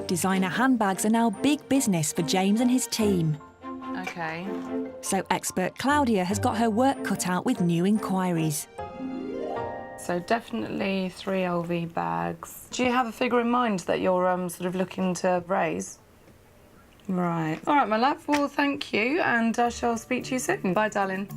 Designer handbags are now big business for James and his team. OK. So expert Claudia has got her work cut out with new inquiries. So definitely 3 LV bags. Do you have a figure in mind that you're sort of looking to raise? Right. All right, my love. Well, thank you, and I shall speak to you soon. Bye, darling.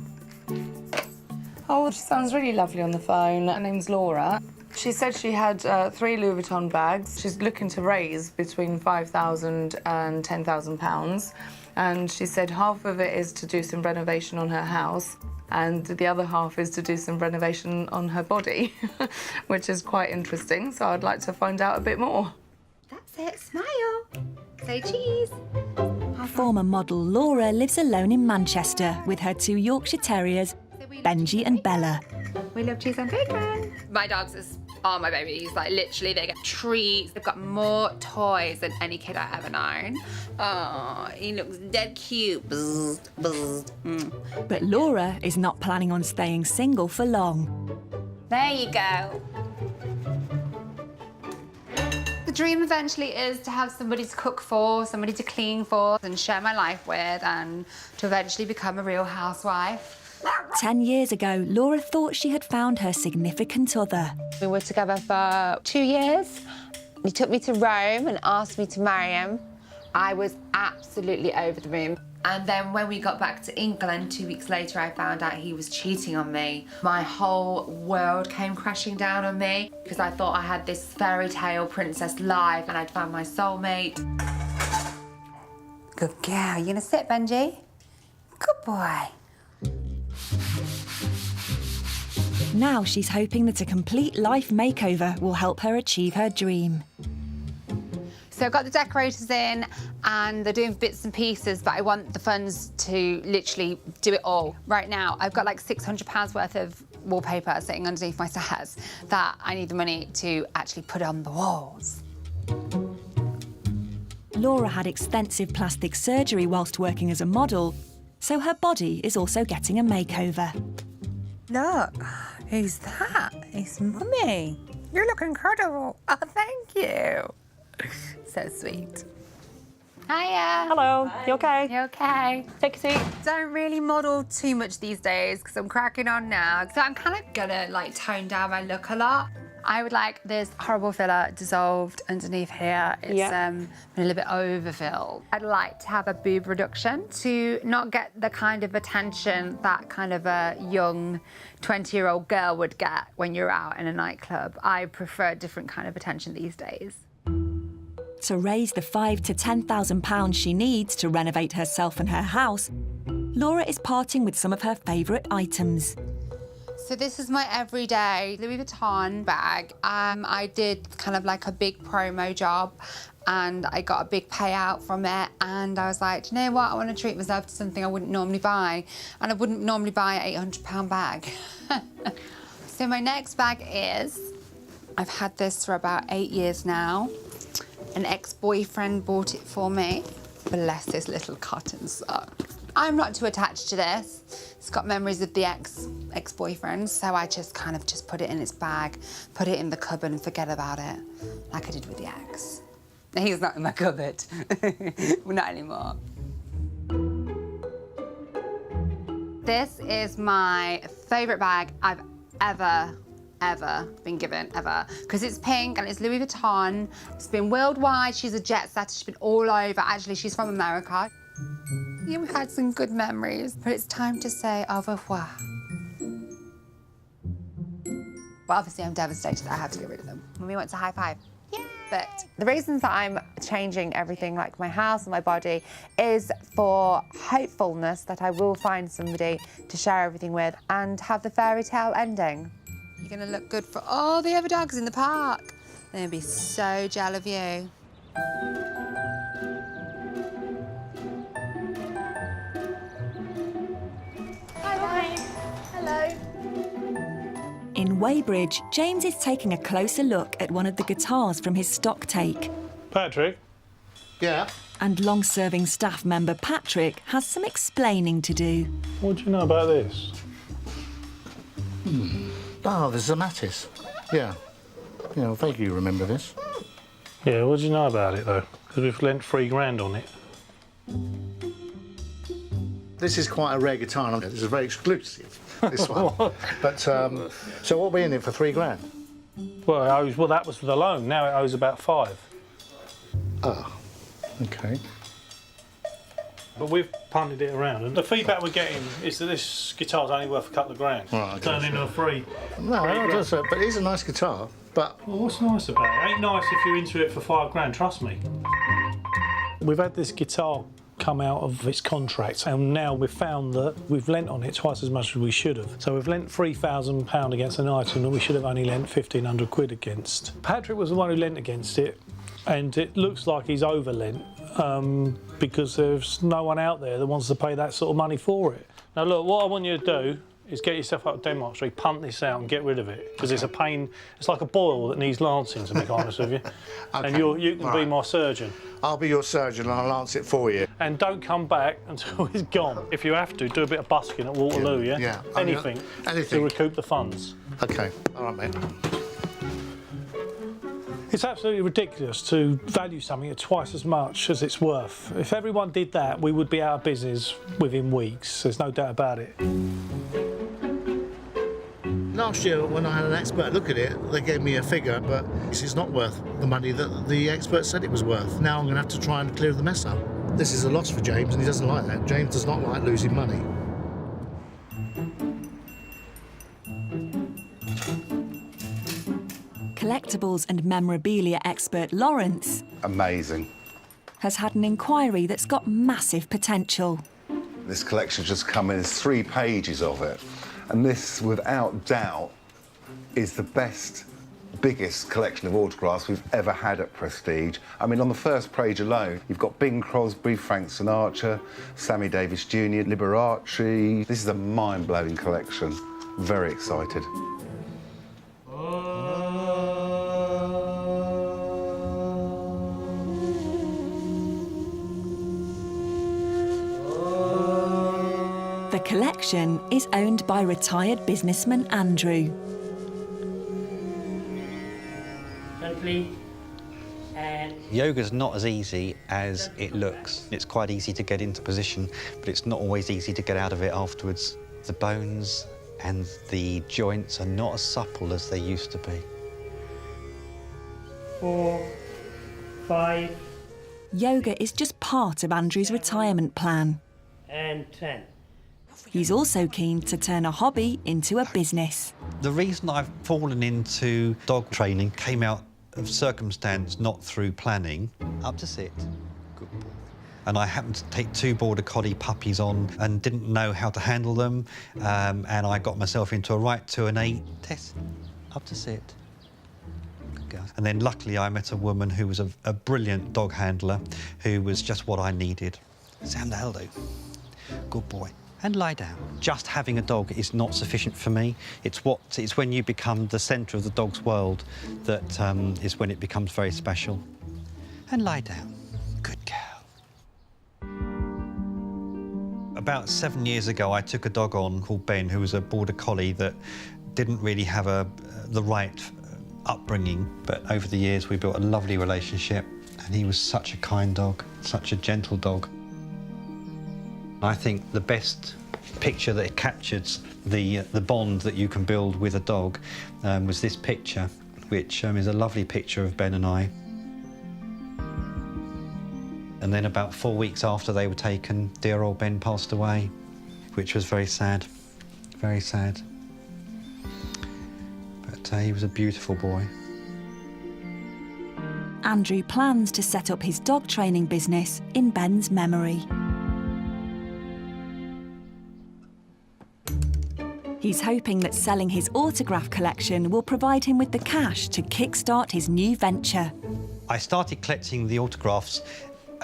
Oh, she sounds really lovely on the phone. Her name's Laura. She said she had 3 Louis Vuitton bags. She's looking to raise between £5,000 and £10,000. And she said half of it is to do some renovation on her house, and the other half is to do some renovation on her body, which is quite interesting. So I'd like to find out a bit more. That's it, smile. Say cheese. Former model Laura lives alone in Manchester with her 2 Yorkshire Terriers, Benji and Bella. We love cheese and bacon. My dogs are my babies. Like, literally, they get treats. They've got more toys than any kid I've ever known. Oh, he looks dead cute. Bzz, bzz. But Laura is not planning on staying single for long. There you go. The dream eventually is to have somebody to cook for, somebody to clean for, and share my life with, and to eventually become a real housewife. 10 years ago, Laura thought she had found her significant other. We were together for 2 years. He took me to Rome and asked me to marry him. I was absolutely over the moon. And then when we got back to England, 2 weeks later, I found out he was cheating on me. My whole world came crashing down on me because I thought I had this fairy tale princess life and I'd found my soulmate. Good girl. You gonna sit, Benji? Good boy. Now she's hoping that a complete life makeover will help her achieve her dream. So I've got the decorators in and they're doing bits and pieces, but I want the funds to literally do it all. Right now, I've got like £600 worth of wallpaper sitting underneath my stairs that I need the money to actually put on the walls. Laura had extensive plastic surgery whilst working as a model, so her body is also getting a makeover. Look, who's that? It's Mummy. You look incredible. Oh, thank you. So sweet. Hiya. Hello. Hi. You okay? You okay? Take a seat. Don't really model too much these days because I'm cracking on now. So I'm kind of gonna like tone down my look a lot. I would like this horrible filler dissolved underneath here. It's a little bit overfilled. I'd like to have a boob reduction to not get the kind of attention that kind of a young 20-year-old girl would get when you're out in a nightclub. I prefer a different kind of attention these days. To raise the £5,000 to £10,000 she needs to renovate herself and her house, Laura is parting with some of her favourite items. So this is my everyday Louis Vuitton bag. I did kind of like a big promo job and I got a big payout from it, and I was like, do you know what? I want to treat myself to something I wouldn't normally buy, and I wouldn't normally buy an £800 bag. So my next bag is, I've had this for about 8 years now. An ex-boyfriend bought it for me. Bless this little cotton sock. I'm not too attached to this. It's got memories of the ex-boyfriend, so I just kind of just put it in its bag, put it in the cupboard and forget about it, like I did with the ex. He's not in my cupboard. Not anymore. This is my favourite bag I've ever been given, ever. Because it's pink and it's Louis Vuitton. It's been worldwide. She's a jet setter. She's been all over. Actually, she's from America. You've had some good memories, but it's time to say au revoir. But obviously, I'm devastated that I have to get rid of them. Mummy wants a high five. Yeah. But The reasons that I'm changing everything, like my house and my body, is for hopefulness that I will find somebody to share everything with and have the fairy tale ending. you're gonna look good for all the other dogs in the park. They're gonna be so jealous of you. In Weybridge, James is taking a closer look at one of the guitars from his stock take. Patrick? Yeah? And long-serving staff member Patrick has some explaining to do. What do you know about this? Oh, there's a Mattis. Yeah. I vaguely remember this. Yeah, what do you know about it though? Because we've lent £3 on it. This is quite a rare guitar. This is very exclusive, this one. But, so what are we in it for £3 Well, that was for the loan. Now it owes about 5. Oh, okay. But we've punted it around, and the feedback we're getting is that this guitar's only worth a couple of grand. Right, okay. Turn into a free. No, it doesn't, but it is a nice guitar. But Well, what's nice about it? Ain't nice if you're into it for £5 trust me. We've had this guitar come out of its contract, and now we've found that we've lent on it twice as much as we should have. So we've lent £3,000 against an item that we should have only lent 1,500 quid against. Patrick was the one who lent against it, and it looks like he's over-lent because there's no one out there that wants to pay that sort of money for it. Now look, what I want you to do is get yourself up to Denmark Street, punt this out and get rid of it, because it's a pain. It's like a boil that needs lancing, to be honest with you. Okay. And you can be my surgeon. I'll be your surgeon and I'll lance it for you. And don't come back until it's gone. If you have to, do a bit of busking at Waterloo, yeah? Yeah. Anything. Anything. To recoup the funds. Okay, all right, mate. It's absolutely ridiculous to value something at twice as much as it's worth. If everyone did that, we would be out of business within weeks. There's no doubt about it. Last year, when I had an expert look at it, they gave me a figure, but it's not worth the money that the expert said it was worth. Now I'm going to have to try and clear the mess up. This is a loss for James, and he doesn't like that. James does not like losing money. Collectibles and memorabilia expert Lawrence Amazing. has had an inquiry that's got massive potential. This collection just come in, there's 3 pages of it. And this, without doubt, is the best, biggest collection of autographs we've ever had at Prestige. I mean, on the first page alone, you've got Bing Crosby, Frank Sinatra, Sammy Davis Jr., Liberace. This is a mind-blowing collection. Very excited. The collection is owned by retired businessman Andrew. Gently. And Yoga's not as easy as it looks. It's quite easy to get into position, but it's not always easy to get out of it afterwards. The bones and the joints are not as supple as they used to be. 4, 5, Yoga is just part of Andrew's retirement plan. and 10. He's also keen to turn a hobby into a business. The reason I've fallen into dog training came out of circumstance, not through planning. Up to sit. Good boy. And I happened to take 2 border collie puppies on and didn't know how to handle them. And I got myself into a right 2 and 8 test. Up to sit. Good girl. And then luckily I met a woman who was a brilliant dog handler who was just what I needed. Sam, that'll do. Good boy. And lie down. Just having a dog is not sufficient for me. It's when you become the centre of the dog's world that is when it becomes very special. And lie down. Good girl. About 7 years ago, I took a dog on called Ben, who was a border collie that didn't really have the right upbringing. But over the years, we built a lovely relationship, and he was such a kind dog, such a gentle dog. I think the best picture that captures the bond that you can build with a dog was this picture, which is a lovely picture of Ben and I. And then about 4 weeks after they were taken, dear old Ben passed away, which was very sad, very sad. But he was a beautiful boy. Andrew plans to set up his dog training business in Ben's memory. He's hoping that selling his autograph collection will provide him with the cash to kickstart his new venture. I started collecting the autographs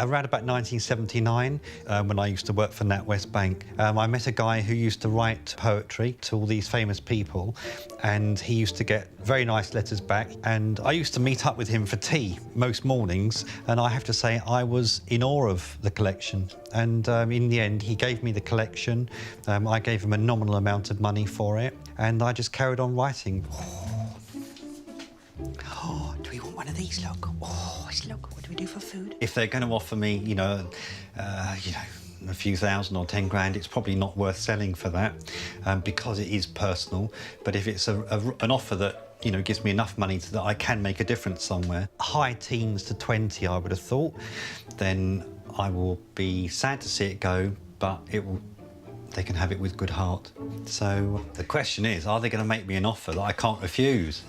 around about 1979 when I used to work for NatWest Bank. I met a guy who used to write poetry to all these famous people, and he used to get very nice letters back, and I used to meet up with him for tea most mornings, and I have to say I was in awe of the collection. And in the end, he gave me the collection. I gave him a nominal amount of money for it, and I just carried on writing. Oh, do we want one one of these, look. Oh, look, what do we do for food? If they're going to offer me, you know, a few thousand or 10 grand, it's probably not worth selling for that because it is personal. But if it's an offer that, you know, gives me enough money that I can make a difference somewhere, high teens to 20, I would have thought, then I will be sad to see it go, but they can have it with good heart. So the question is, are they going to make me an offer that I can't refuse?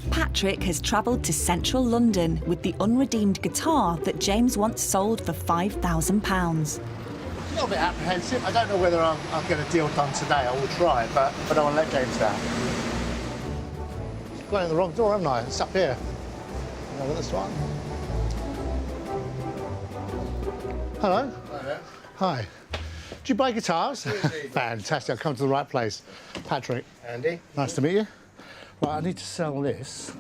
Patrick has travelled to central London with the unredeemed guitar that James once sold for £5,000. A little bit apprehensive. I don't know whether I'll get a deal done today. I will try, but I don't want to let James down. I've gone in the wrong door, haven't I? It's up here. You know this one? Hello. Hi there. Hi. Do you buy guitars? Fantastic. I've come to the right place. Patrick. Andy. Nice to meet you. Right, I need to sell this.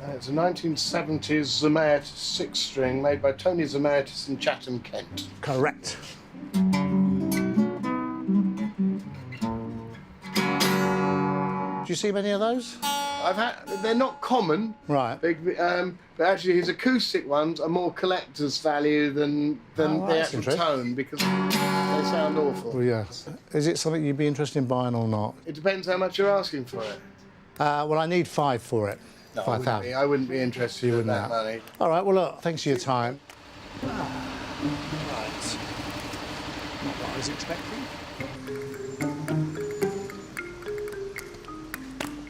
It's a 1970s Zemaitis 6-string made by Tony Zemaitis in Chatham, Kent. Correct. Do you see many of those? They're not common. Right. But actually his acoustic ones are more collector's value than the actual tone because they sound awful. Well, yeah. Is it something you'd be interested in buying or not? It depends how much you're asking for it. Well, I need 5 for it. No, 5,000. I wouldn't be interested in that money. All right, well, look, thanks for your time. Right. Not what I was expecting.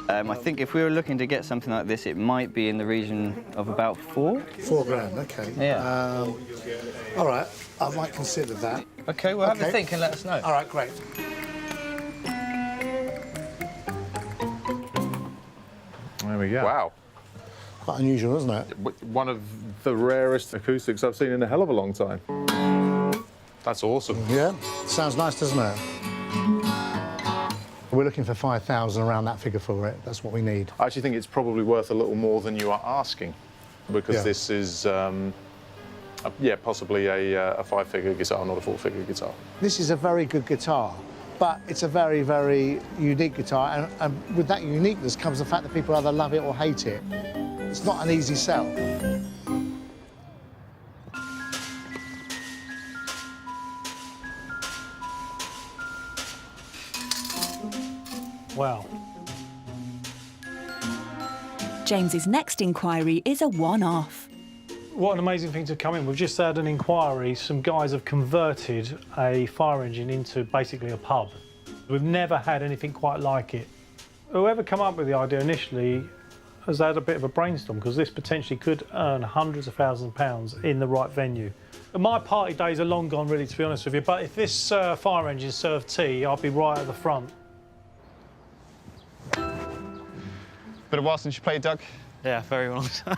I think if we were looking to get something like this, it might be in the region of about 4. 4 grand, OK. Yeah. All right, I might consider that. OK, well, have a think and let us know. All right, great. There we go. Wow. Quite unusual, isn't it? One of the rarest acoustics I've seen in a hell of a long time. That's awesome. Yeah, sounds nice, doesn't it? We're looking for 5,000, around that figure for it. That's what we need. I actually think it's probably worth a little more than you are asking, because this is, possibly a 5-figure guitar, not a 4-figure guitar. This is a very good guitar, but it's a very, very unique guitar, and with that uniqueness comes the fact that people either love it or hate it. It's not an easy sell. Wow. James's next inquiry is a one-off. What an amazing thing to come in. We've just had an inquiry. Some guys have converted a fire engine into basically a pub. We've never had anything quite like it. Whoever came up with the idea initially has had a bit of a brainstorm, because this potentially could earn hundreds of thousands of pounds in the right venue. My party days are long gone, really, to be honest with you, but if this fire engine served tea, I'd be right at the front. Been a while since you played, Doug? Yeah, very long time.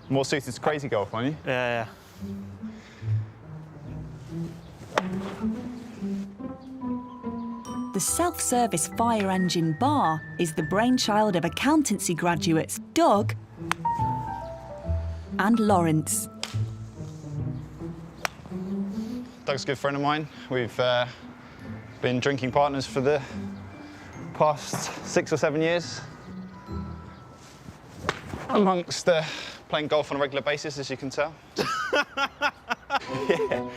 More suited to crazy golf, aren't you? Yeah. The self-service fire engine bar is the brainchild of accountancy graduates Doug and Lawrence. Doug's a good friend of mine. We've been drinking partners for the past 6 or 7 years. Amongst playing golf on a regular basis, as you can tell. Yeah.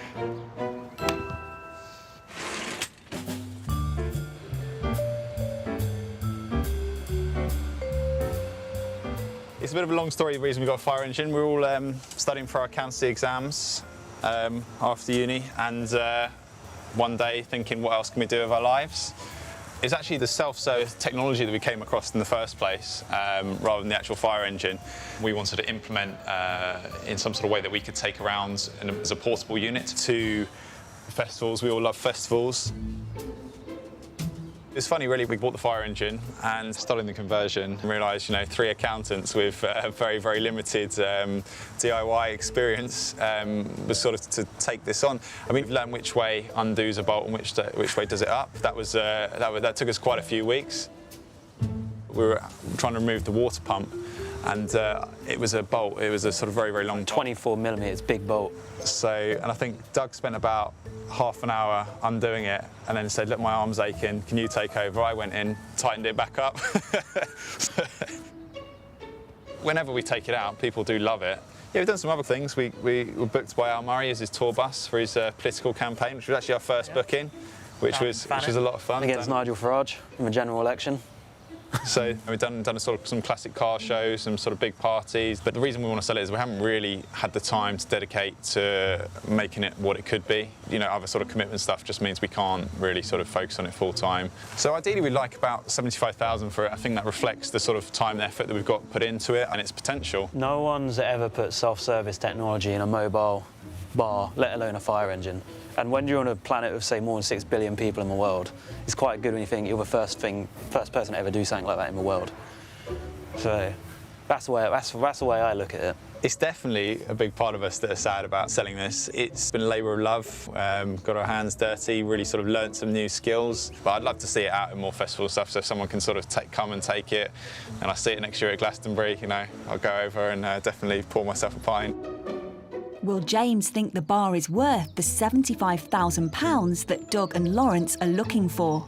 It's a bit of a long story, the reason we got a fire engine. We're all studying for our accountancy exams after uni, and one day thinking, what else can we do with our lives? It's actually the self-service technology that we came across in the first place, rather than the actual fire engine. We wanted to implement in some sort of way that we could take around as a portable unit to festivals. We all love festivals. It's funny, really, we bought the fire engine and started the conversion and realised, 3 accountants with very, very limited DIY experience was sort of to take this on. I mean, we've learned which way undoes a bolt and which way does it up. That took us quite a few weeks. We were trying to remove the water pump, and it was a bolt. It was a sort of very, very long 24mm, big bolt. And I think Doug spent about half an hour undoing it and then said, look, my arm's aching, can you take over? I went in, tightened it back up. Whenever we take it out, people do love it. Yeah, we've done some other things. We were booked by Al Murray as his tour bus for his political campaign, which was actually our first booking, which was a lot of fun. Against Nigel Farage in the general election. So we've done sort of some classic car shows, some sort of big parties. But the reason we want to sell it is we haven't really had the time to dedicate to making it what it could be. You know, other sort of commitment stuff just means we can't really sort of focus on it full time. So ideally we'd like about 75,000 for it. I think that reflects the sort of time and effort that we've got put into it and its potential. No one's ever put self-service technology in a mobile bar, let alone a fire engine. And when you're on a planet of, say, more than 6 billion people in the world, it's quite good when you think you're the first person to ever do something like that in the world. So that's the way I look at it. It's definitely a big part of us that are sad about selling this. It's been a labour of love, got our hands dirty, really sort of learnt some new skills. But I'd love to see it out in more festival stuff, so if someone can sort of come and take it, and I see it next year at Glastonbury, you know, I'll go over and definitely pour myself a pint. Will James think the bar is worth the £75,000 that Doug and Lawrence are looking for?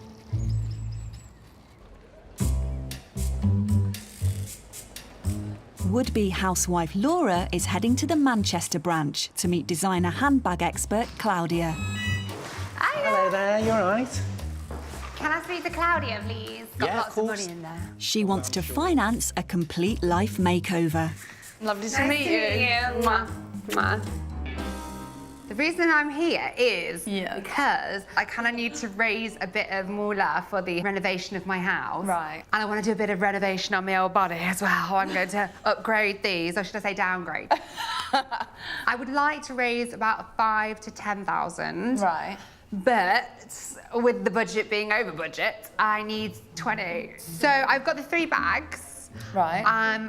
Would-be housewife Laura is heading to the Manchester branch to meet designer handbag expert Claudia. Hello there, you all right? Can I speak to Claudia, please? Got lots of money in there. She wants to finance a complete life makeover. Lovely to meet you. Mwah. The reason I'm here is because I kind of need to raise a bit of moolah for the renovation of my house. Right. And I want to do a bit of renovation on my old body as well. I'm going to upgrade these, or should I say downgrade? I would like to raise about 5,000 to 10,000. Right. But with the budget being over budget, I need 20. So I've got the 3 bags. Right.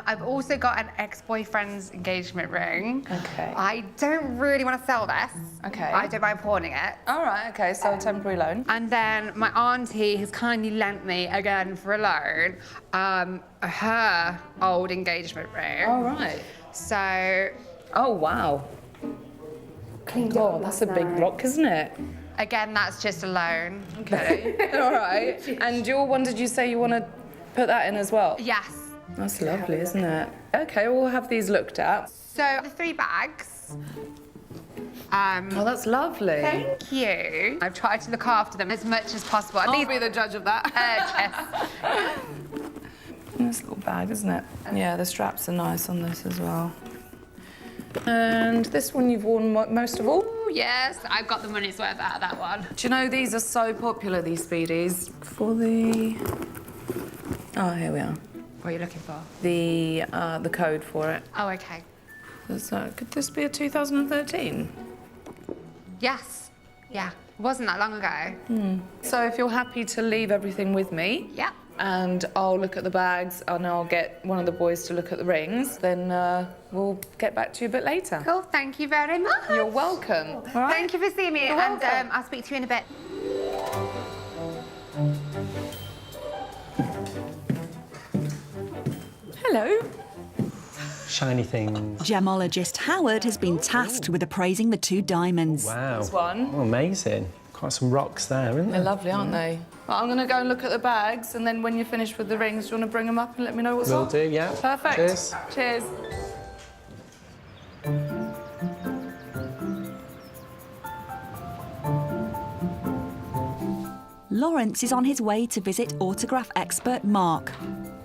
I've also got an ex-boyfriend's engagement ring. Okay. I don't really want to sell this. Okay. I don't mind pawning it. All right, okay, so a temporary loan. And then my auntie has kindly lent me, again for a loan, her old engagement ring. All right. So... Oh, wow. God, that's a big block, isn't it? Again, that's just a loan. Okay. All right. And your one, did you say you want to put that in as well? Yes. That's lovely, isn't it? Okay, we'll have these looked at. So the 3 bags. Oh, that's lovely. Thank you. I've tried to look after them as much as possible. I'll be the judge of that. Yes. Nice little bag, isn't it? Yeah, the straps are nice on this as well. And this one you've worn most of all? Ooh, yes, I've got the money's worth out of that one. Do you know these are so popular, these Speedies? For the... Oh, here we are. What are you looking for? The code for it. Oh, okay. So, could this be a 2013? Yes. Yeah. It wasn't that long ago. So if you're happy to leave everything with me, yeah, and I'll look at the bags and I'll get one of the boys to look at the rings, then we'll get back to you a bit later. Cool. Thank you very much. You're welcome. All right. Thank you for seeing me, You're and welcome. I'll speak to you in a bit. Hello. Shiny things. Gemologist Howard has been tasked with appraising the 2 diamonds. Wow. This one. Oh, amazing. Quite some rocks there, isn't there? They're lovely, aren't they? Well, I'm going to go and look at the bags, and then when you're finished with the rings, do you want to bring them up and let me know what's Will up? do, yeah. Perfect. Cheers. Cheers. Lawrence is on his way to visit autograph expert Mark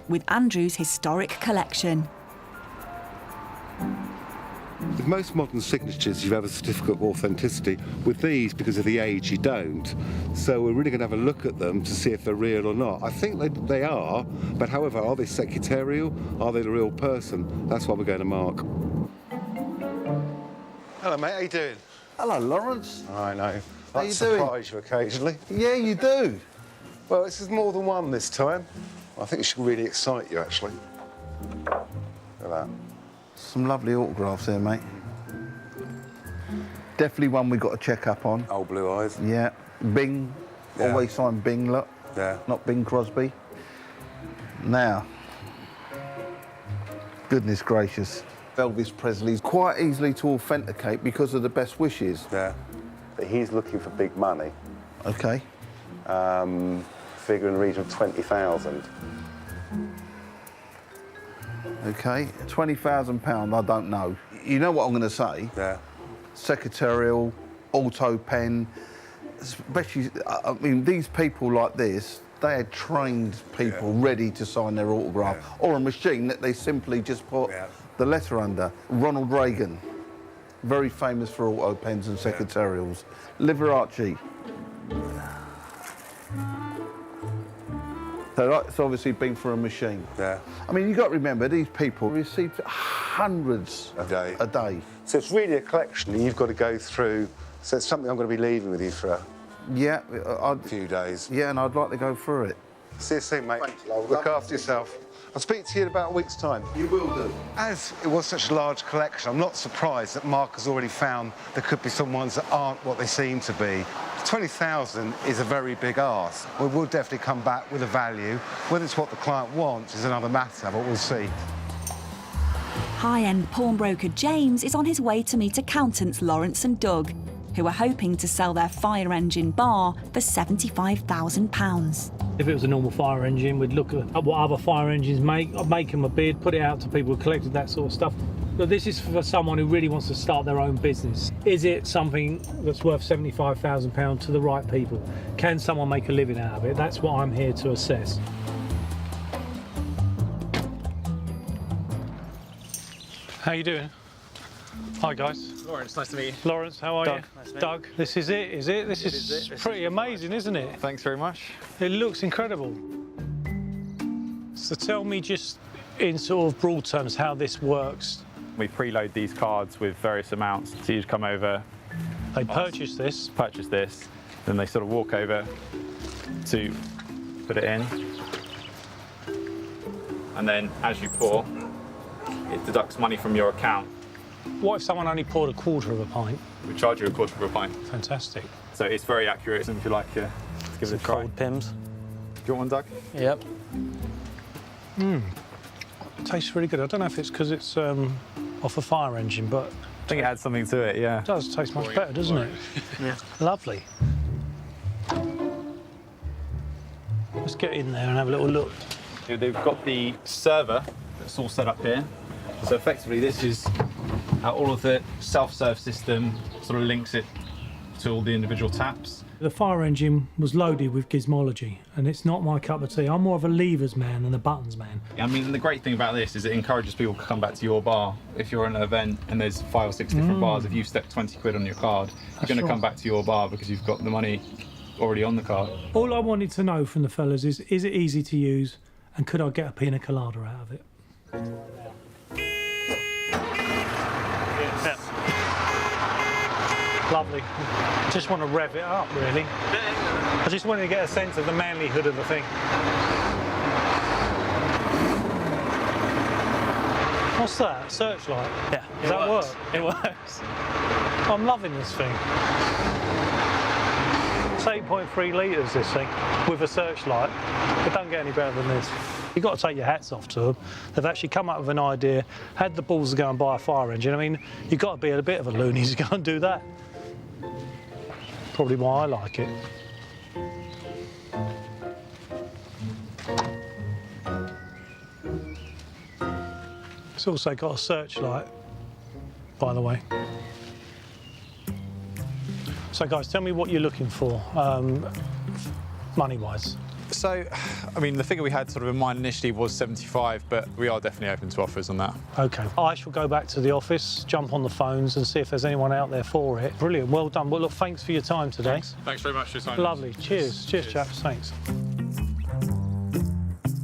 with Andrew's historic collection. With most modern signatures, you have a certificate of authenticity. With these, because of the age, you don't. So we're really going to have a look at them to see if they're real or not. I think they are, but however, are they secretarial? Are they the real person? That's why we're going to Mark. Hello, mate. How you doing? Hello, Lawrence. I know. How you doing? Surprise you occasionally. Yeah, you do. Well, this is more than one this time. I think it should really excite you, actually. Look at that. Some lovely autographs there, mate. Definitely one we got to check up on. Old Blue Eyes. Yeah. Bing. Yeah. Always sign Bing, look. Yeah. Not Bing Crosby. Now. Goodness gracious. Elvis Presley's quite easily to authenticate because of the best wishes. Yeah. But he's looking for big money. Okay. figure in the region of 20,000. Okay, £20,000, I don't know. You know what I'm going to say? Yeah. Secretarial, auto pen, especially, I mean, these people like this, they had trained people ready to sign their autograph, or a machine that they simply just put the letter under. Ronald Reagan, very famous for auto pens and secretarials. Liberace. So that's obviously been for a machine. Yeah. I mean, you've got to remember, these people received hundreds a day. So it's really a collection that you've got to go through. So it's something I'm going to be leaving with you for a few days. Yeah, and I'd like to go through it. See you soon, mate. Look after yourself. I'll speak to you in about a week's time. You will do. As it was such a large collection, I'm not surprised that Mark has already found there could be some ones that aren't what they seem to be. 20,000 is a very big ask. We will definitely come back with a value. Whether it's what the client wants is another matter, but we'll see. High-end pawnbroker James is on his way to meet accountants Lawrence and Doug, who are hoping to sell their fire engine bar for £75,000. If it was a normal fire engine, we'd look at what other fire engines make. I'd make them a bid, put it out to people who collected that sort of stuff. But this is for someone who really wants to start their own business. Is it something that's worth £75,000 to the right people? Can someone make a living out of it? That's what I'm here to assess. How you doing? Hi guys. Lawrence, nice to meet you. Lawrence, how are Doug. you? Nice to meet Doug, this is it, is it? This is pretty amazing, isn't it? Thanks very much. It looks incredible. So tell me just in sort of broad terms how this works. We preload these cards with various amounts. So you just come over. They purchase this. Purchase this. Then they sort of walk over to put it in. And then as you pour, it deducts money from your account. What if someone only poured a quarter of a pint? We charge you a quarter of a pint. Fantastic. So it's very accurate, if you like to give it a try. Cold Pims. Do you want one, Doug? Yep. Tastes really good. I don't know if it's because it's off a fire engine, but I think it adds something to it, yeah. It does taste much better, doesn't it? Yeah. Lovely. Let's get in there and have a little look. They've got the server that's all set up here. So effectively this is how all of the self-serve system sort of links it to all the individual taps. The fire engine was loaded with gizmology, and it's not my cup of tea. I'm more of a levers man than a buttons man. I mean, the great thing about this is it encourages people to come back to your bar. If you're at an event and there's 5 or 6 different bars, if you've stuck 20 quid on your card, you're going to come back to your bar because you've got the money already on the card. All I wanted to know from the fellas is it easy to use, and could I get a pina colada out of it? Yeah. Lovely. Just want to rev it up, really. I just wanted to get a sense of the manlyhood of the thing. What's that? Searchlight? Yeah. Does that work? It works. I'm loving this thing. It's 8.3 litres, this thing, with a searchlight. It don't get any better than this. You've got to take your hats off to them. They've actually come up with an idea, had the balls to go and buy a fire engine. I mean, you've got to be a bit of a loony to go and do that. Probably why I like it. It's also got a searchlight, by the way. So guys, tell me what you're looking for, money-wise. So, I mean, the figure we had sort of in mind initially was 75, but we are definitely open to offers on that. OK. I shall go back to the office, jump on the phones and see if there's anyone out there for it. Brilliant, well done. Well, look, thanks for your time today. Thanks very much for your time. Lovely. Cheers. Cheers, chaps. Thanks.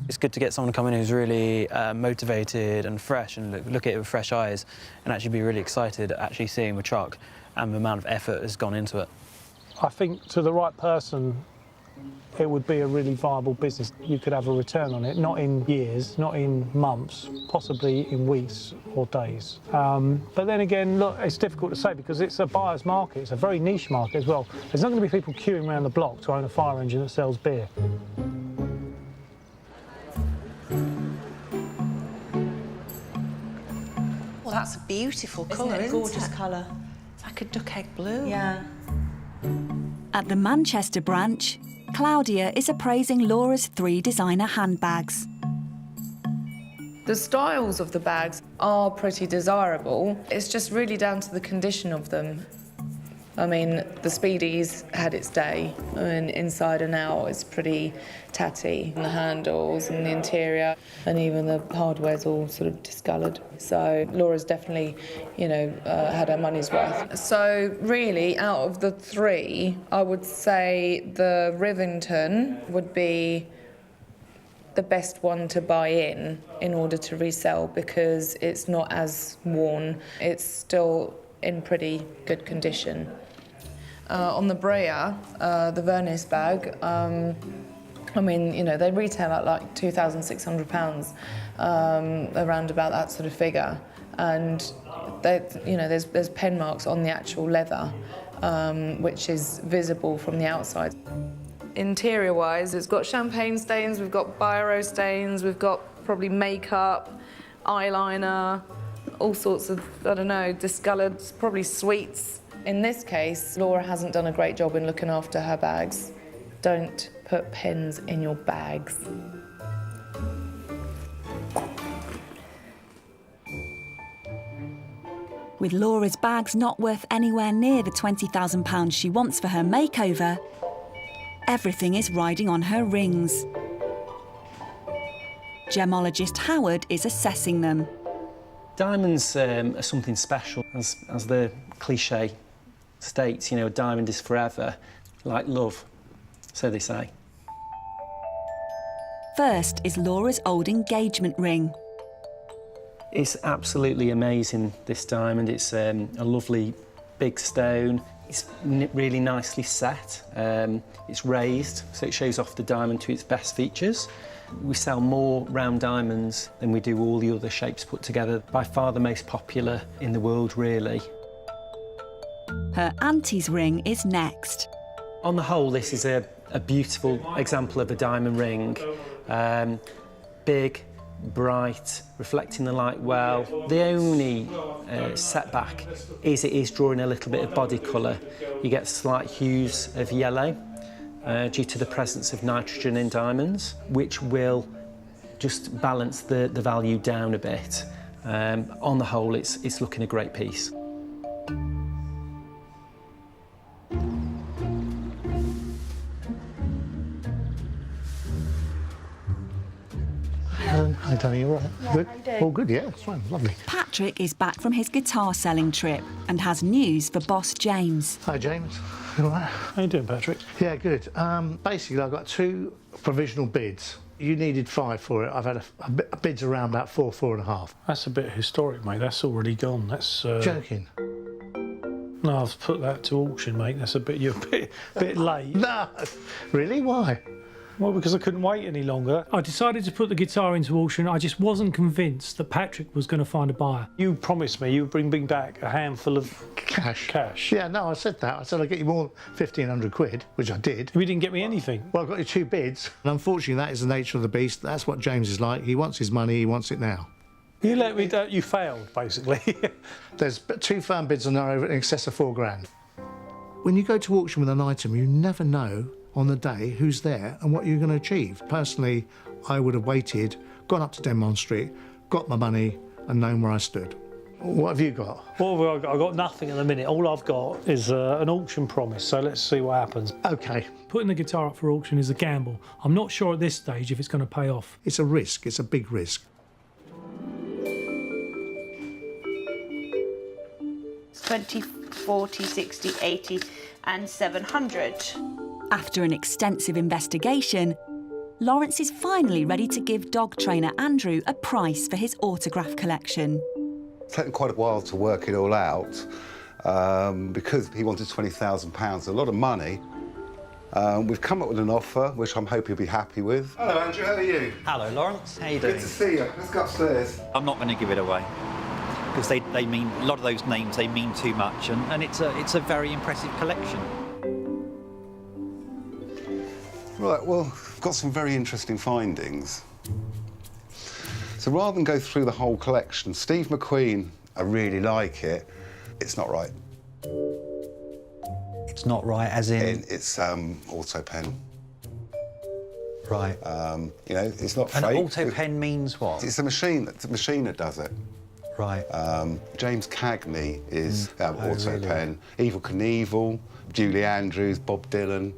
It's good to get someone to come in who's really motivated and fresh and look at it with fresh eyes and actually be really excited at actually seeing the truck and the amount of effort has gone into it. I think to the right person, it would be a really viable business. You could have a return on it, not in years, not in months, possibly in weeks or days. But then again, look, it's difficult to say because it's a buyer's market. It's a very niche market as well. There's not going to be people queuing around the block to own a fire engine that sells beer. Well, that's a beautiful colour, isn't it? Gorgeous colour. It's like a duck egg blue. Yeah. At the Manchester branch, Claudia is appraising Laura's 3 designer handbags. The styles of the bags are pretty desirable. It's just really down to the condition of them. I mean, the Speedy's had its day, and inside and out it's pretty tatty. And the handles and the interior and even the hardware's all sort of discoloured. So Laura's definitely, you know, had her money's worth. So really, out of the 3, I would say the Rivington would be the best one to buy in order to resell, because it's not as worn. It's still in pretty good condition. On the Brea, the Vernus bag, I mean, you know, they retail at like £2,600, around about that sort of figure. And, you know, there's pen marks on the actual leather, which is visible from the outside. Interior-wise, it's got champagne stains, we've got biro stains, we've got probably makeup, eyeliner, all sorts of, I don't know, discoloured, probably sweets. In this case, Laura hasn't done a great job in looking after her bags. Don't put pens in your bags. With Laura's bags not worth anywhere near the £20,000 she wants for her makeover, everything is riding on her rings. Gemologist Howard is assessing them. Diamonds are something special, as the cliche states, you know, a diamond is forever, like love, so they say. First is Laura's old engagement ring. It's absolutely amazing, this diamond. It's a lovely big stone. It's really nicely set. It's raised, so it shows off the diamond to its best features. We sell more round diamonds than we do all the other shapes put together. By far the most popular in the world, really. Her auntie's ring is next. On the whole, this is a beautiful example of a diamond ring. Big, bright, reflecting the light well. The only setback is it is drawing a little bit of body colour. You get slight hues of yellow due to the presence of nitrogen in diamonds, which will just balance the value down a bit. On the whole, it's looking a great piece. Hi, Danny, you all right? Yeah, Good? how you doing? All good, yeah, it's fine, lovely. Patrick is back from his guitar selling trip and has news for boss James. Hi, James. You all right? How you doing, Patrick? Yeah, good. Basically, I've got 2 provisional bids. You needed 5 for it. I've had a bids around about 4.5. That's a bit historic, mate. That's already gone. That's Joking. No, I've put that to auction, mate. That's you're a bit late. No, really? Why? Well, because I couldn't wait any longer. I decided to put the guitar into auction. I just wasn't convinced that Patrick was going to find a buyer. You promised me you would bring back a handful of cash. Yeah, no, I said that. I said I'd get you more than 1,500 quid, which I did. You didn't get me anything. Well, I got you 2 bids. And unfortunately, that is the nature of the beast. That's what James is like. He wants his money, he wants it now. You let me down. You failed, basically. There's 2 firm bids on there over in excess of £4,000. When you go to auction with an item, you never know on the day who's there and what you're going to achieve. Personally, I would have waited, gone up to Denmark Street, got my money and known where I stood. What have you got? What have I got? I've got nothing at the minute. All I've got is an auction promise, so let's see what happens. OK. Putting the guitar up for auction is a gamble. I'm not sure at this stage if it's going to pay off. It's a risk. It's a big risk. 20, 40, 60, 80 and 700. After an extensive investigation, Lawrence is finally ready to give dog trainer Andrew a price for his autograph collection. It's taken quite a while to work it all out because he wanted £20,000, a lot of money. We've come up with an offer, which I'm hoping he'll be happy with. Hello, Andrew, how are you? Hello, Lawrence. How you doing? Good to see you. Let's go upstairs. I'm not going to give it away because they mean, a lot of those names, they mean too much, and it's a very impressive collection. Right, well, I've got some very interesting findings. So rather than go through the whole collection, Steve McQueen, I really like it. It's not right. It's not right, as in? It's auto pen. Right. You know, it's not An fake. auto pen means what? It's a machine. It's a machine that does it. Right. James Cagney is auto really? pen. Evel Knievel, Julie Andrews, Bob Dylan.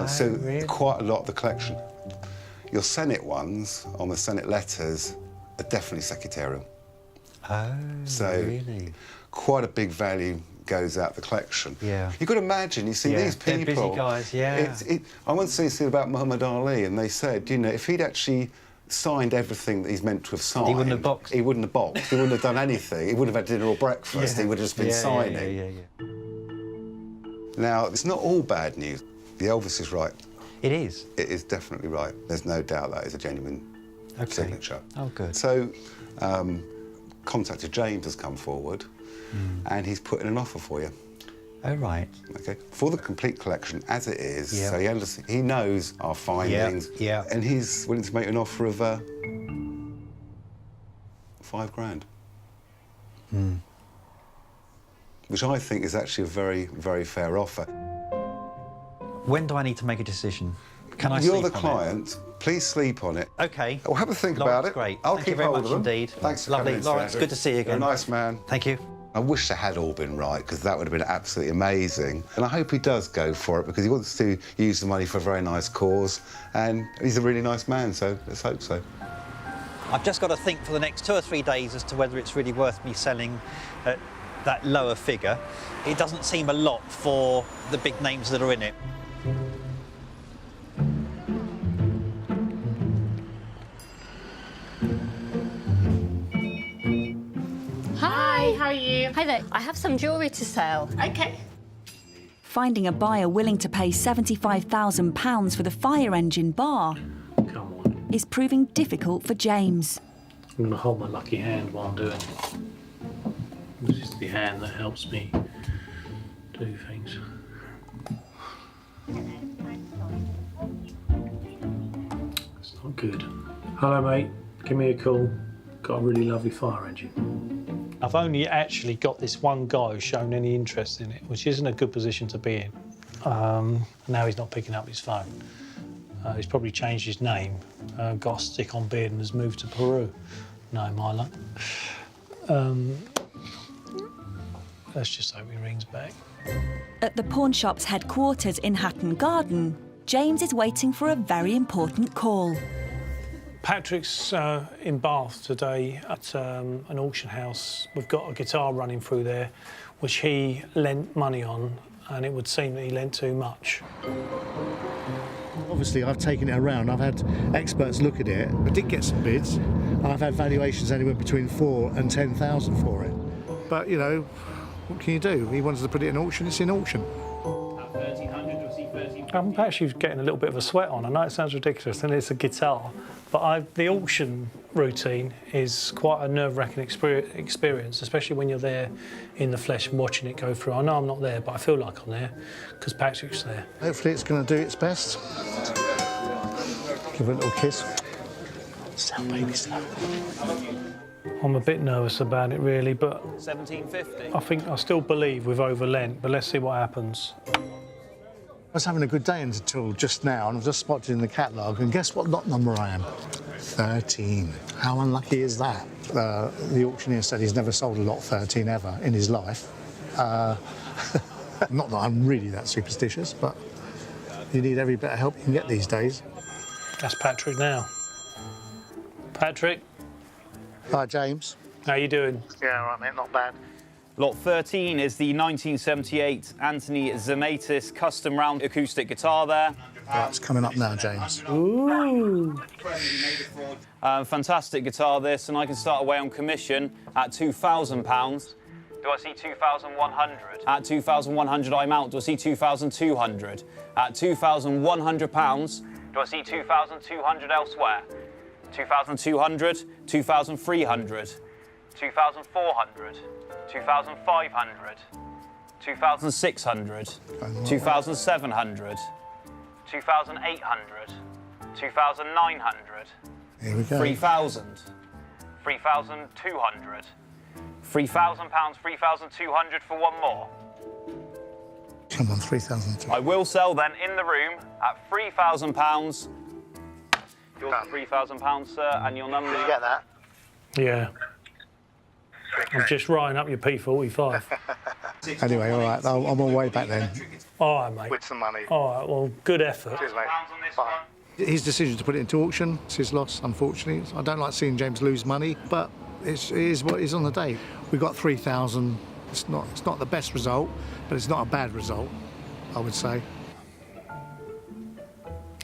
So really? quite a lot of the collection. Your Senate ones on the Senate letters are definitely secretarial. Oh, so really? Quite a big value goes out the collection. Yeah. You've got to imagine, you see, Yeah, these they're people... busy guys, yeah. I once seen about Muhammad Ali, and they said, you know, if he'd actually signed everything that he's meant to have signed... He wouldn't have boxed. He wouldn't have boxed. He wouldn't have done anything. He wouldn't have had dinner or breakfast. He would have just been signing. Yeah. Now, it's not all bad news. The Elvis is right. It is? It is definitely right. There's no doubt that is a genuine signature. Oh, good. So, contactor James has come forward, and he's put in an offer for you. Oh, right. Okay. For the complete collection as it is, Yeah. so he knows our findings, Yeah. and he's willing to make an offer of £5,000. Which I think is actually a very, very fair offer. When do I need to make a decision? Can I You're sleep the on client. Please sleep on it. it? OK. Well, have a think Lawrence, about it. Great. I'll Thank keep you very hold much of them. indeed. Thanks for Lovely. coming in, Lawrence, Sandra. good to see you again. You're a nice man. Thank you. I wish they had all been right, because that would have been absolutely amazing. And I hope he does go for it, because he wants to use the money for a very nice cause, and he's a really nice man, so let's hope so. I've just got to think for the next 2 or 3 days as to whether it's really worth me selling at that lower figure. It doesn't seem a lot for the big names that are in it. Hi, how are you? Hi there. I have some jewellery to sell. Okay. Finding a buyer willing to pay £75,000 for the fire engine bar is proving difficult for James. I'm going to hold my lucky hand while I'm doing it. This is the hand that helps me do things. It's not good. Hello, mate. Give me a call. Got a really lovely fire engine. I've only actually got this one guy who's shown any interest in it, which isn't a good position to be in. Now he's not picking up his phone. He's probably changed his name, got a stick-on beard and has moved to Peru. No, my luck. Let's just hope he rings back. At the pawn shop's headquarters in Hatton Garden, James is waiting for a very important call. Patrick's in Bath today at an auction house. We've got a guitar running through there, which he lent money on, and it would seem that he lent too much. Obviously, I've taken it around. I've had experts look at it. I did get some bids. I've had valuations anywhere between 4,000 and 10,000 for it. But, you know, what can you do? He wanted to put it in auction, it's in auction. I'm actually getting a little bit of a sweat on. I know it sounds ridiculous, and it's a guitar, but the auction routine is quite a nerve-wracking experience, especially when you're there in the flesh and watching it go through. I know I'm not there, but I feel like I'm there because Patrick's there. Hopefully it's going to do its best. Give it a little kiss. Sound baby slow. I'm a bit nervous about it, really, but 1750. I still believe we've overlent, but let's see what happens. I was having a good day until just now, and I've just spotted in the catalogue, and guess what lot number I am? 13. How unlucky is that? The auctioneer said he's never sold a lot 13 ever in his life. Not that I'm really that superstitious, but you need every bit of help you can get these days. That's Patrick now. Patrick? Hi, James. How you doing? Yeah, all right, mate, not bad. Lot 13 is the 1978 Anthony Zamatis custom round acoustic guitar there. That's coming up now, James. Ooh. Fantastic guitar this, and I can start away on commission at £2,000. Do I see 2,100? At 2,100 I'm out. Do I see 2,200? At £2,100, do I see 2,200 elsewhere? 2,200, 2,300, 2,400, 2,500, 2,600, 2,700, 2,800, 2,900, Here we go. 3,000, 3,200, £3,000, 3,200 for one more. Come on, 3,000. I will sell then in the room at £3,000 Yours for £3,000, sir, and your number. Did you get that? Yeah. I'm just writing up your P45. Anyway, all right, I'm on my way back then. All right, mate. With some money. All right, well, good effort. Cheers, mate. Bye. His decision to put it into auction, it's his loss, unfortunately. I don't like seeing James lose money, but it is what is on the day. We got 3,000. It's not the best result, but it's not a bad result, I would say.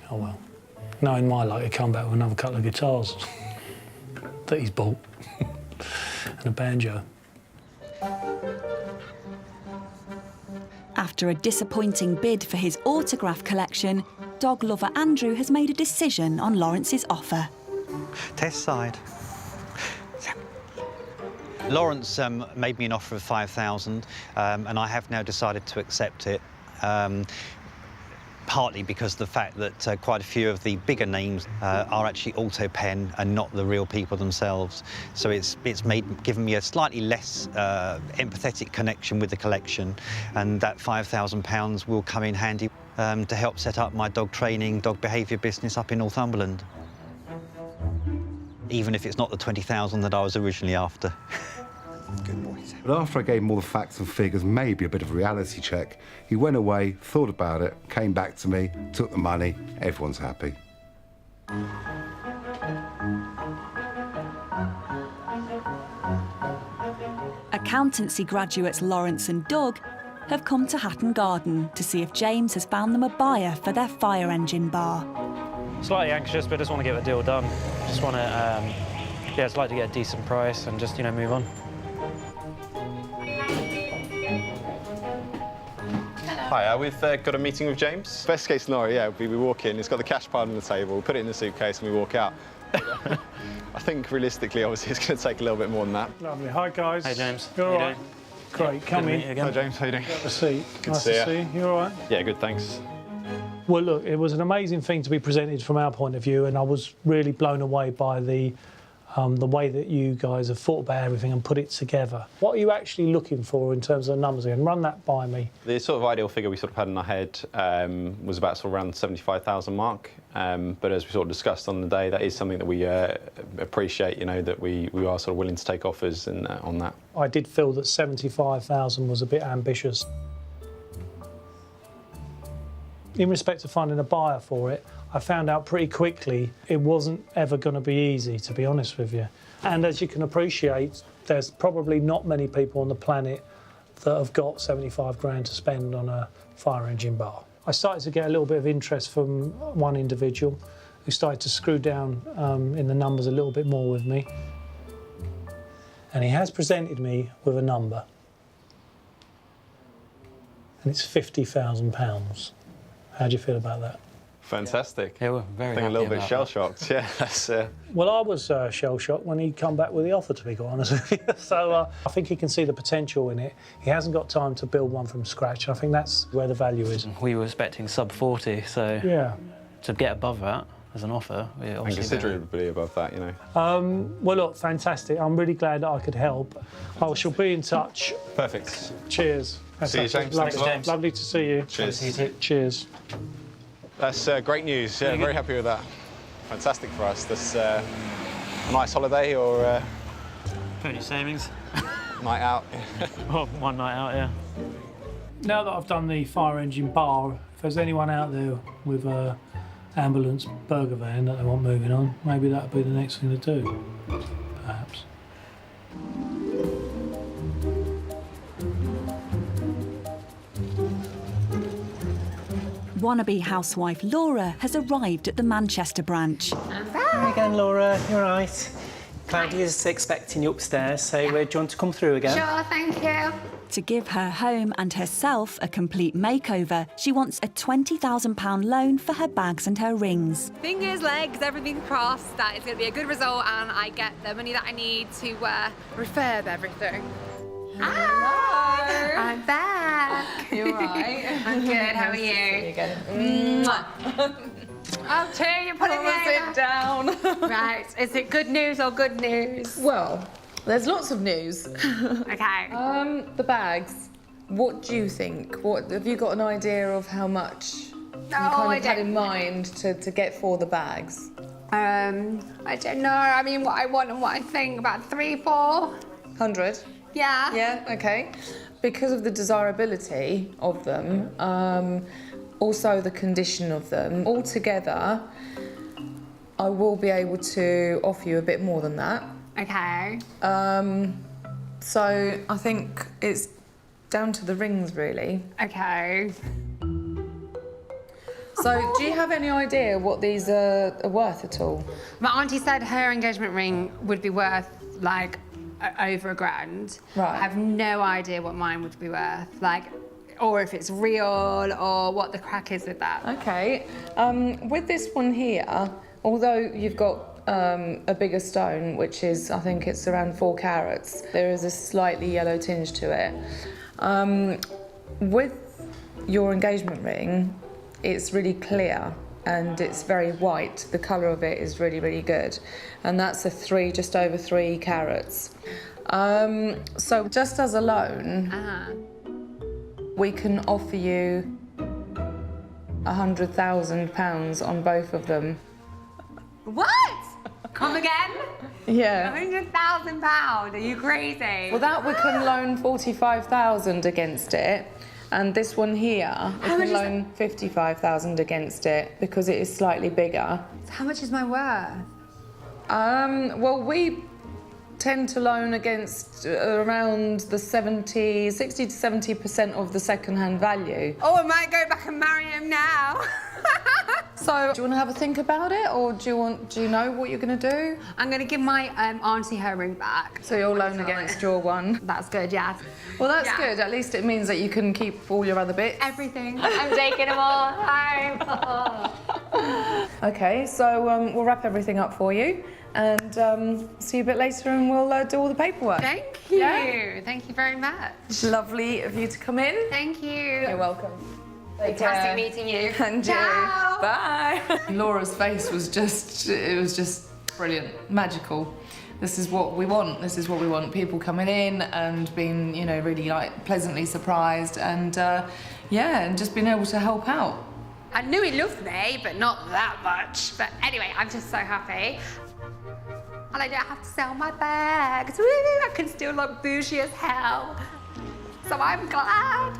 Oh, well. Knowing my luck, he'll come back with another couple of guitars that he's bought and a banjo. After a disappointing bid for his autograph collection, dog lover Andrew has made a decision on Lawrence's offer. Test side. Lawrence made me an offer of 5,000, and I have now decided to accept it. Partly because of the fact that quite a few of the bigger names are actually auto pen and not the real people themselves. So it's given me a slightly less empathetic connection with the collection, and that £5,000 will come in handy to help set up my dog training, dog behaviour business up in Northumberland. Even if it's not the 20,000 that I was originally after. Good boy. But after I gave him all the facts and figures, maybe a bit of a reality check, he went away, thought about it, came back to me, took the money, everyone's happy. Accountancy graduates Lawrence and Doug have come to Hatton Garden to see if James has found them a buyer for their fire engine bar. Slightly anxious, but just want to get the deal done. Just want to, yeah, just like to get a decent price and just, move on. Hi, we've got a meeting with James. Best case scenario, yeah, we walk in, he's got the cash pile on the table, we put it in the suitcase and we walk out. I think realistically, obviously, it's going to take a little bit more than that. Lovely. Hi, guys. Hey, James. You all right? Great. Come in. Hi, James. How you doing? Have a seat. Good nice to to see you. You all right? Yeah, good, thanks. Well, look, it was an amazing thing to be presented from our point of view, and I was really blown away by the way that you guys have thought about everything and put it together. What are you actually looking for in terms of the numbers again? Run that by me. The sort of ideal figure we sort of had in our head was about sort of around the 75,000 mark. But as we sort of discussed on the day, that is something that we appreciate, that we are sort of willing to take offers on that. I did feel that 75,000 was a bit ambitious. In respect to finding a buyer for it, I found out pretty quickly it wasn't ever going to be easy, to be honest with you. And as you can appreciate, there's probably not many people on the planet that have got 75 grand to spend on a fire engine bar. I started to get a little bit of interest from one individual who started to screw down in the numbers a little bit more with me. And he has presented me with a number. And it's £50,000. How do you feel about that? Fantastic. Yeah, we're very happy I think a little bit about shell-shocked, yeah. That's, Well, I was shell-shocked when he come back with the offer, to be quite honest with you. So I think he can see the potential in it. He hasn't got time to build one from scratch. I think that's where the value is. We were expecting sub 40, so yeah, to get above that as an offer, and considerably above that, Well, look, fantastic. I'm really glad that I could help. I shall be in touch. Perfect. Cheers. See you, James. Lovely. Thanks a lot. Lovely to see you. Cheers. Cheers. That's great news. Yeah, very happy with that. Fantastic for us. That's a nice holiday or Plenty savings. night out. Well, one night out, yeah. Now that I've done the fire engine bar, if there's anyone out there with a ambulance burger van that they want moving on, maybe that would be the next thing to do, perhaps. Wannabe housewife Laura has arrived at the Manchester branch. Hi again, Laura. You're right. Claudia's expecting you upstairs, so do you want to come through again? Sure, thank you. To give her home and herself a complete makeover, she wants a £20,000 loan for her bags and her rings. Fingers, legs, everything crossed that it's going to be a good result and I get the money that I need to refurb everything. Hi! I'm back. You're right. I'm good. How are you? You're good. Oh, Two, you're putting me Sit down. Right. Is it good news or good news? Well, there's lots of news. Okay. The bags. What do you think? What have you got an idea of how much you kind of had in mind to get for the bags? I don't know. I mean, what I want and what I think, about 100? Yeah. Yeah, okay. Because of the desirability of them, also the condition of them, altogether, I will be able to offer you a bit more than that. Okay. So I think it's down to the rings, really. Okay. So do you have any idea what these are worth at all? My auntie said her engagement ring would be worth like over £1,000. Right. I have no idea what mine would be worth, like, or if it's real, or what the crack is with that. Okay. With this one here, although you've got a bigger stone, which is, I think it's around 4 carats, there is a slightly yellow tinge to it. With your engagement ring, it's really clear and it's very white. The colour of it is really, really good. And that's just over 3 carats. So just as a loan, we can offer you £100,000 on both of them. What? Come again? Yeah. £100,000? Are you crazy? Well, that we can loan 45,000 against it. And this one here, we can loan 55,000 against it because it is slightly bigger. So how much is mine worth? Well, we tend to loan against around the 60 to 70% of the second-hand value. Oh, I might go back and marry him now. So, do you want to have a think about it, or do you know what you're going to do? I'm going to give my auntie her ring back. So you'll loan against your one? That's good, yeah. Well, that's good. At least it means that you can keep all your other bits. Everything. I'm taking them all home. Okay, so we'll wrap everything up for you and see you a bit later and we'll do all the paperwork. Thank you. Yeah? Thank you very much. Lovely of you to come in. Thank you. You're welcome. Fantastic meeting you. And you. Ciao. Bye. Laura's face was just brilliant, magical. This is what we want. This is what we want. People coming in and being, really like pleasantly surprised and and just being able to help out. I knew he loved me, but not that much. But anyway, I'm just so happy. And I don't have to sell my bags. Woo! I can still look bougie as hell. So I'm glad.